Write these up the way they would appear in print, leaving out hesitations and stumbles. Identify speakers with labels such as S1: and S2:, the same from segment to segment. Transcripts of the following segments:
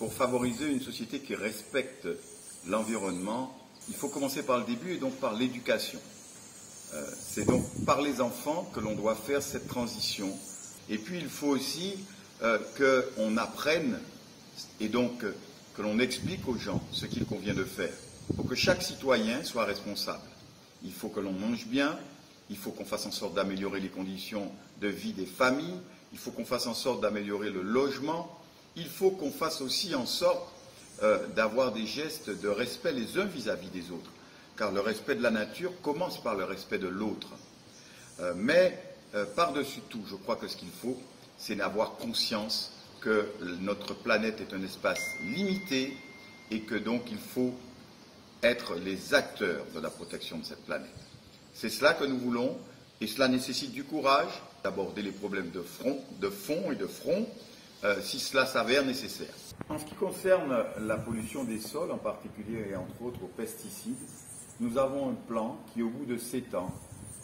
S1: pour favoriser une société qui respecte l'environnement, il faut commencer par le début et donc par l'éducation. C'est donc par les enfants que l'on doit faire cette transition. Et puis il faut aussi qu'on apprenne et donc que l'on explique aux gens ce qu'il convient de faire pour que chaque citoyen soit responsable. Il faut que l'on mange bien, il faut qu'on fasse en sorte d'améliorer les conditions de vie des familles, il faut qu'on fasse en sorte d'améliorer le logement, il faut qu'on fasse aussi en sorte d'avoir des gestes de respect les uns vis-à-vis des autres. Car le respect de la nature commence par le respect de l'autre. Mais par-dessus tout, je crois que ce qu'il faut, c'est d'avoir conscience que notre planète est un espace limité et que donc il faut être les acteurs de la protection de cette planète. C'est cela que nous voulons et cela nécessite du courage d'aborder les problèmes de fond et de front si cela s'avère nécessaire. En ce qui concerne la pollution des sols en particulier et entre autres aux pesticides, nous avons un plan qui, au bout de 7 ans,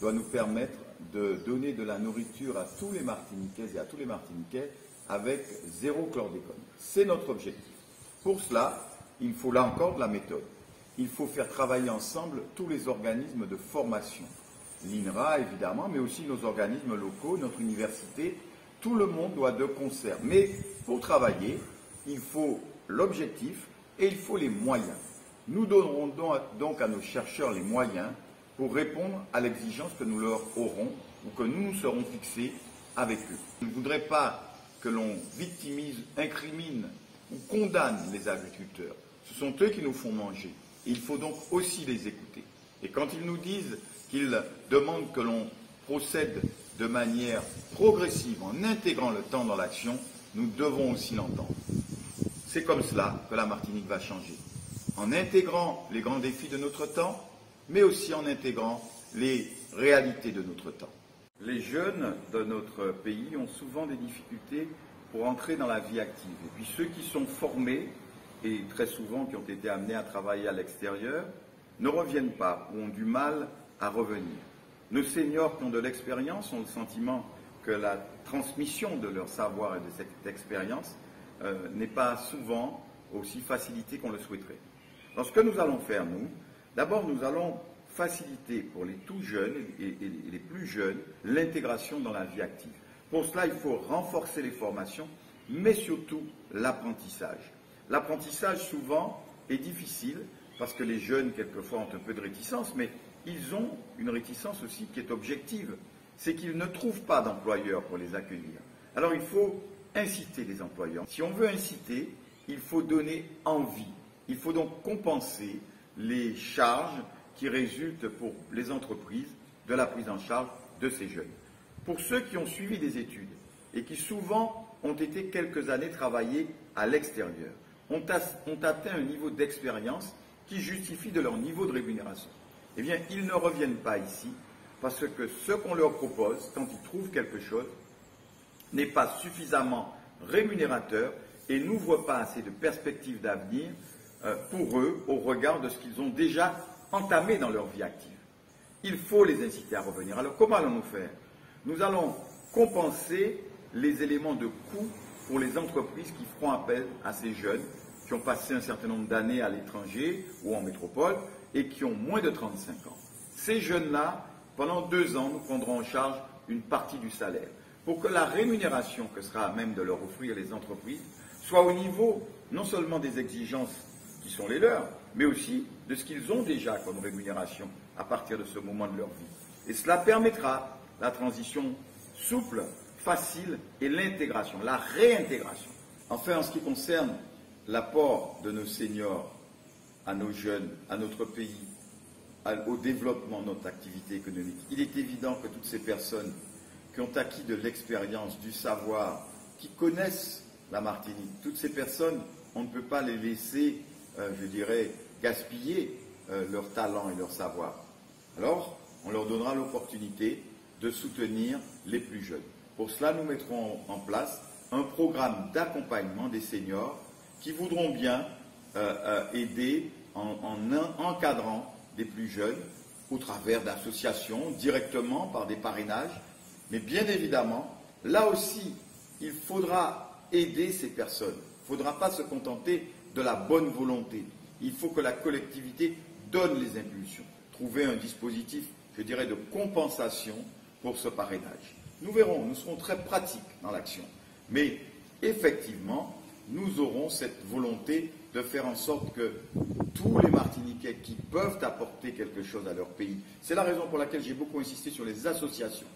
S1: doit nous permettre de donner de la nourriture à tous les Martiniquaises et à tous les Martiniquais avec 0 chlordécone. C'est notre objectif. Pour cela, il faut là encore de la méthode. Il faut faire travailler ensemble tous les organismes de formation. L'INRA, évidemment, mais aussi nos organismes locaux, notre université. Tout le monde doit de concert. Mais pour travailler, il faut l'objectif et il faut les moyens. Nous donnerons donc à nos chercheurs les moyens pour répondre à l'exigence que nous leur aurons ou que nous nous serons fixés avec eux. Je ne voudrais pas que l'on victimise, incrimine ou condamne les agriculteurs. Ce sont eux qui nous font manger. Et il faut donc aussi les écouter. Et quand ils nous disent qu'ils demandent que l'on procède de manière progressive en intégrant le temps dans l'action, nous devons aussi l'entendre. C'est comme cela que la Martinique va changer. En intégrant les grands défis de notre temps, mais aussi en intégrant les réalités de notre temps. Les jeunes de notre pays ont souvent des difficultés pour entrer dans la vie active. Et puis ceux qui sont formés, et très souvent qui ont été amenés à travailler à l'extérieur, ne reviennent pas ou ont du mal à revenir. Nos seniors qui ont de l'expérience ont le sentiment que la transmission de leur savoir et de cette expérience n'est pas souvent aussi facilitée qu'on le souhaiterait. Alors ce que nous allons faire, nous, d'abord nous allons faciliter pour les tout jeunes et les plus jeunes l'intégration dans la vie active. Pour cela, il faut renforcer les formations, mais surtout l'apprentissage. L'apprentissage, souvent, est difficile parce que les jeunes, quelquefois, ont un peu de réticence, mais ils ont une réticence aussi qui est objective. C'est qu'ils ne trouvent pas d'employeurs pour les accueillir. Alors, il faut inciter les employeurs. Si on veut inciter, il faut donner envie. Il faut donc compenser les charges qui résultent pour les entreprises de la prise en charge de ces jeunes. Pour ceux qui ont suivi des études et qui souvent ont été quelques années travailler à l'extérieur, ont atteint un niveau d'expérience qui justifie de leur niveau de rémunération. Eh bien, ils ne reviennent pas ici parce que ce qu'on leur propose, quand ils trouvent quelque chose, n'est pas suffisamment rémunérateur et n'ouvre pas assez de perspectives d'avenir pour eux au regard de ce qu'ils ont déjà entamé dans leur vie active. Il faut les inciter à revenir. Alors comment allons-nous faire? Nous allons compenser les éléments de coût pour les entreprises qui feront appel à ces jeunes qui ont passé un certain nombre d'années à l'étranger ou en métropole et qui ont moins de 35 ans. Ces jeunes-là, pendant 2 ans, nous prendrons en charge une partie du salaire pour que la rémunération que sera à même de leur offrir les entreprises soit au niveau non seulement des exigences qui sont les leurs, mais aussi de ce qu'ils ont déjà comme rémunération à partir de ce moment de leur vie. Et cela permettra la transition souple, facile et l'intégration, la réintégration. Enfin, en ce qui concerne l'apport de nos seniors à nos jeunes, à notre pays, au développement de notre activité économique, il est évident que toutes ces personnes qui ont acquis de l'expérience, du savoir, qui connaissent la Martinique, toutes ces personnes, on ne peut pas les laisser, je dirais, gaspiller leur talent et leur savoir. Alors, on leur donnera l'opportunité de soutenir les plus jeunes. Pour cela, nous mettrons en place un programme d'accompagnement des seniors qui voudront bien aider en encadrant des plus jeunes au travers d'associations, directement par des parrainages. Mais bien évidemment, là aussi, il faudra aider ces personnes. Il Il ne faudra pas se contenter de la bonne volonté. Il faut que la collectivité donne les impulsions. Trouver un dispositif, je dirais, de compensation pour ce parrainage. Nous verrons, nous serons très pratiques dans l'action. Mais effectivement, nous aurons cette volonté de faire en sorte que tous les Martiniquais qui peuvent apporter quelque chose à leur pays, c'est la raison pour laquelle j'ai beaucoup insisté sur les associations.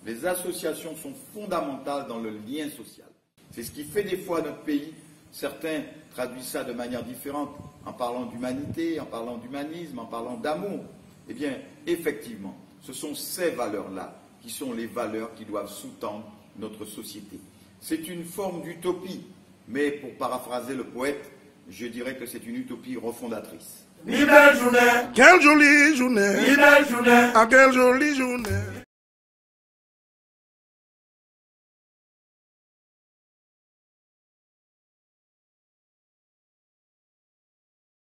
S1: Les associations sont fondamentales dans le lien social. C'est ce qui fait des fois notre pays. Certains traduisent ça de manière différente, en parlant d'humanité, en parlant d'humanisme, en parlant d'amour. Eh bien, effectivement, ce sont ces valeurs-là qui sont les valeurs qui doivent sous-tendre notre société. C'est une forme d'utopie, mais pour paraphraser le poète, je dirais que c'est une utopie refondatrice.
S2: Ni belle journée.
S3: Quelle jolie journée.
S2: Ni belle journée.
S3: Ah, quelle jolie journée.